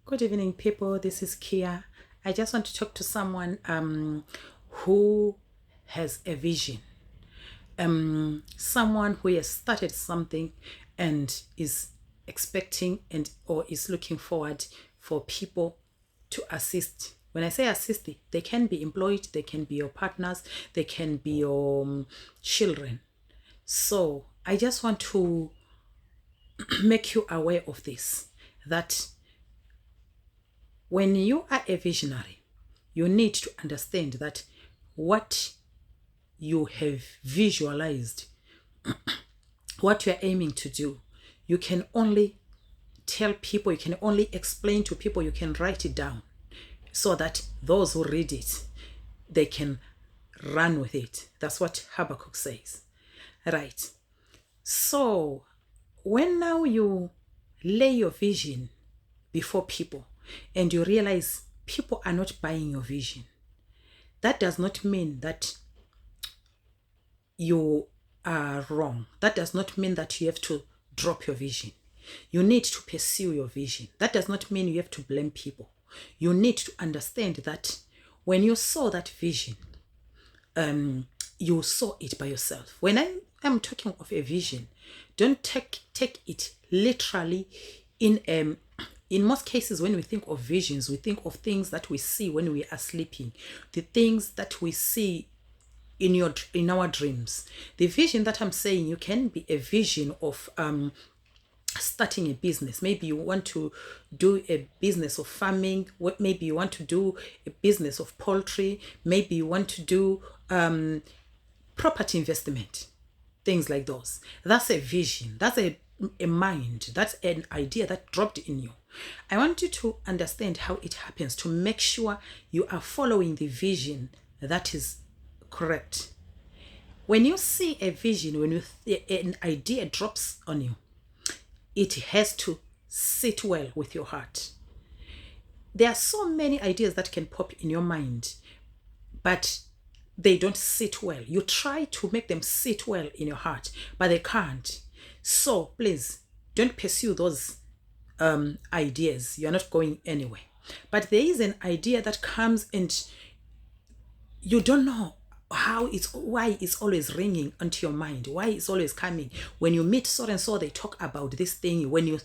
Good evening, people. This is Kia. I just want to talk to someone who has a vision. Someone who has started something and is expecting and or is looking forward for people to assist. When I say assist, they can be employed, they can be your partners, they can be your children. So I just want to make you aware of this, that when you are a visionary, you need to understand that what you have visualized, what you are aiming to do, you can only tell people, you can only explain to people, you can write it down so that those who read it, they can run with it. That's what Habakkuk says. Right. So when now you lay your vision before people and you realize people are not buying your vision, that does not mean that you are wrong. That does not mean that you have to drop your vision. You need to pursue your vision. That does not mean you have to blame people. You need to understand that when you saw that vision, you saw it by yourself. When I'm talking of a vision, don't take it literally. In most cases, when we think of visions, we think of things that we see when we are sleeping, the things that we see in our dreams. The vision that I'm saying, you can be a vision of starting a business. Maybe you want to do a business of farming. Maybe you want to do a business of poultry. Maybe you want to do property investment, things like those. That's a vision. That's a mind. That's an idea that dropped in you. I want you to understand how it happens, to make sure you are following the vision that is correct. When you see a vision, when an idea drops on you, it has to sit well with your heart. There are so many ideas that can pop in your mind, but they don't sit well. You try to make them sit well in your heart, but they can't. So please don't pursue those ideas. You're not going anywhere. But there is an idea that comes and you don't know why it's always ringing onto your mind, why it's always coming. When you meet so and so, they talk about this thing. When you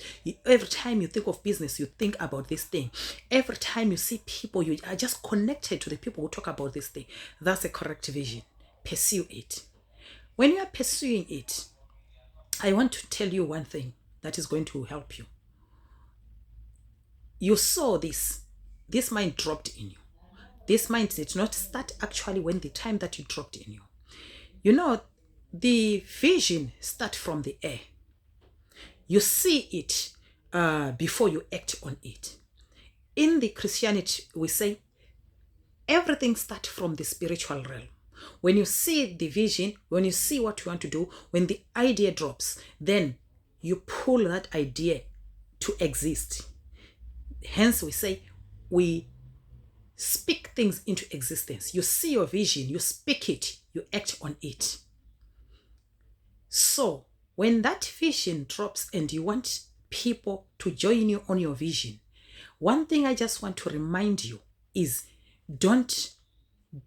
every time you think of business, you think about this thing. Every time you see people, you are just connected to the people who talk about this thing. That's a correct vision. Pursue it. When you are pursuing it, I want to tell you one thing that is going to help you. You saw this mind dropped in you. This mind did not start actually when the time that it dropped in you. You know, the vision starts from the air. You see it before you act on it. In the Christianity, we say everything starts from the spiritual realm. When you see the vision, when you see what you want to do, when the idea drops, then you pull that idea to exist. Hence, we say we speak things into existence. You see your vision, you speak it, you act on it. So when that vision drops and you want people to join you on your vision, one thing I just want to remind you is don't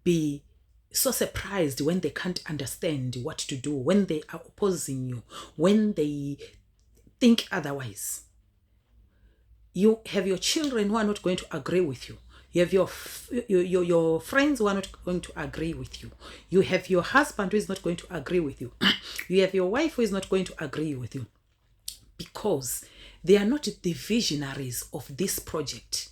be so surprised when they can't understand what to do, when they are opposing you, when they think otherwise. You have your children who are not going to agree with you. You have your friends who are not going to agree with you. You have your husband who is not going to agree with you. You have your wife who is not going to agree with you, because they are not the visionaries of this project.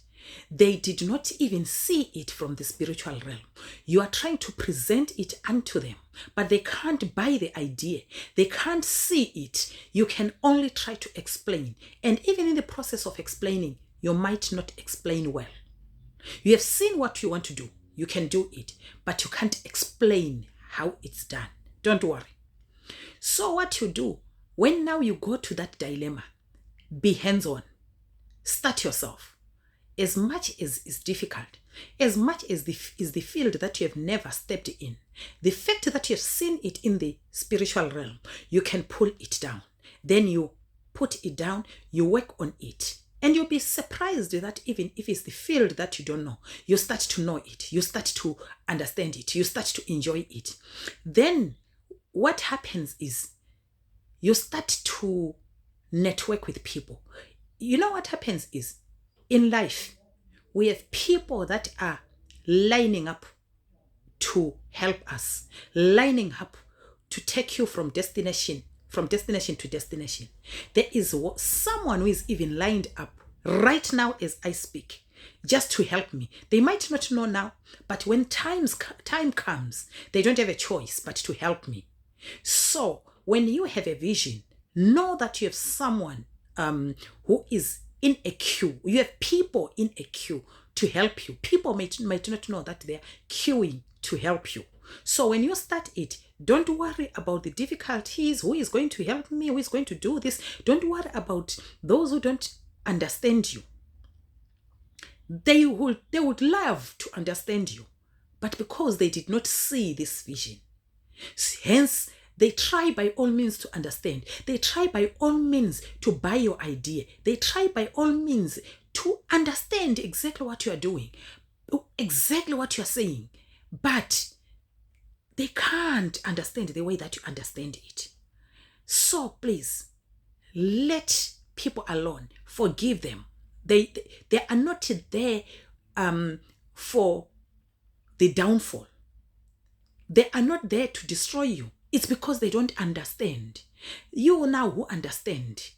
They did not even see it from the spiritual realm. You are trying to present it unto them, but they can't buy the idea. They can't see it. You can only try to explain. And even in the process of explaining, you might not explain well. You have seen what you want to do. You can do it, but you can't explain how it's done. Don't worry. So what you do, when now you go to that dilemma, be hands-on. Start yourself. As much as it's difficult, as much as is the field that you have never stepped in, the fact that you have seen it in the spiritual realm, you can pull it down. Then you put it down, you work on it. And you'll be surprised that even if it's the field that you don't know, you start to know it, you start to understand it, you start to enjoy it. Then what happens is you start to network with people. You know what happens is in life, we have people that are lining up to help us, lining up to take you from destination to destination. There is someone who is even lined up right now as I speak, just to help me. They might not know now, but when time comes, they don't have a choice but to help me. So when you have a vision, know that you have someone who is in a queue. You have people in a queue to help you. People might not know that they're queuing to help you. So when you start it, don't worry about the difficulties. Who is going to help me? Who is going to do this? Don't worry about those who don't understand you. They would love to understand you, but because they did not see this vision, hence they try by all means to understand. They try by all means to buy your idea. They try by all means to understand exactly what you are doing, exactly what you are saying, but they can't understand the way that you understand it. So please, let people alone. Forgive them. They are not there for the downfall. They are not there to destroy you. It's because they don't understand. You now who understand,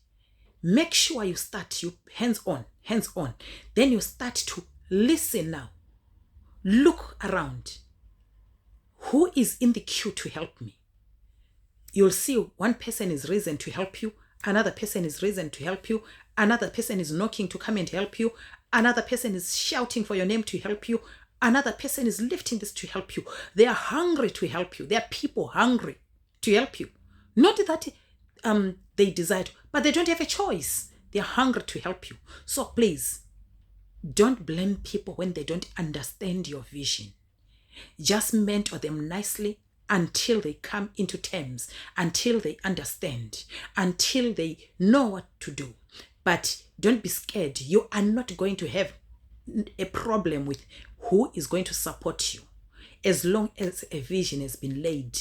make sure you start, you hands on. Then you start to listen now. Look around. Who is in the queue to help me? You'll see one person is risen to help you. Another person is risen to help you. Another person is knocking to come and help you. Another person is shouting for your name to help you. Another person is lifting this to help you. They are hungry to help you. There are people hungry to help you. Not that they desire to, but they don't have a choice. They are hungry to help you. So please, don't blame people when they don't understand your vision. Just mentor them nicely until they come into terms, until they understand, until they know what to do. But don't be scared. You are not going to have a problem with who is going to support you, as long as a vision has been laid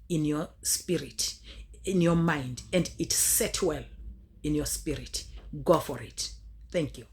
in your spirit, in your mind, and it's set well in your spirit. Go for it. Thank you.